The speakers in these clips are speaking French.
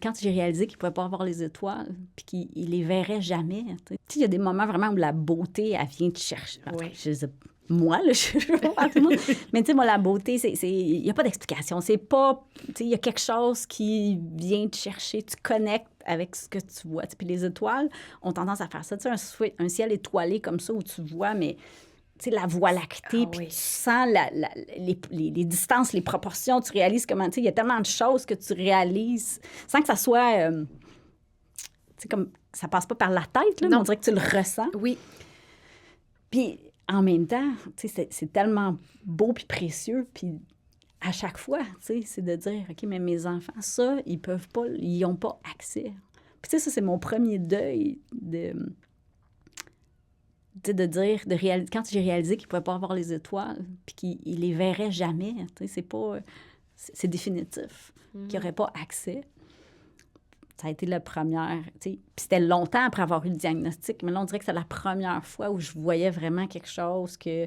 Quand j'ai réalisé qu'il ne pouvait pas avoir les étoiles, puis qu'il les verrait jamais, tu sais, il y a des moments vraiment où la beauté, elle vient te chercher. Oui. Moi, là, je ne sais pas tout le monde. Mais tu sais, moi, la beauté, il n'y a pas d'explication. C'est pas, tu sais, il y a quelque chose qui vient te chercher. Tu connectes avec ce que tu vois. Puis les étoiles ont tendance à faire ça. Tu sais, un ciel étoilé comme ça où tu vois, mais tu sais, la Voie lactée, puis tu sens les distances, les proportions, tu réalises comment, tu sais, il y a tellement de choses que tu réalises sans que ça soit, tu sais, comme, ça passe pas par la tête, là, mais on dirait que tu le ressens. Oui. Puis en même temps, tu sais, c'est tellement beau puis précieux, puis à chaque fois, tu sais, c'est de dire, OK, mais mes enfants, ça, ils peuvent pas, ils n'ont pas accès. Puis tu sais, ça, c'est mon premier deuil de dire, quand j'ai réalisé qu'il ne pouvait pas avoir les étoiles, puis qu'il les verrait jamais, tu sais, c'est pas... C'est définitif, qu'il n'aurait pas accès. Ça a été la première, tu sais. Puis c'était longtemps après avoir eu le diagnostic, mais là, on dirait que c'est la première fois où je voyais vraiment quelque chose que,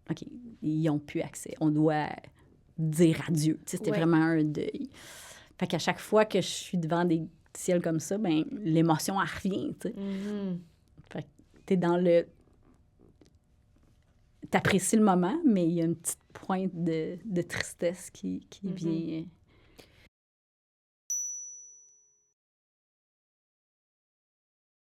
OK, ils n'ont plus accès. On doit dire adieu. Tu sais, c'était vraiment un deuil. Fait qu'à chaque fois que je suis devant des ciels comme ça, ben l'émotion, elle revient, tu sais. Fait que t'es dans le... T'apprécies le moment, mais il y a une petite pointe de tristesse qui vient...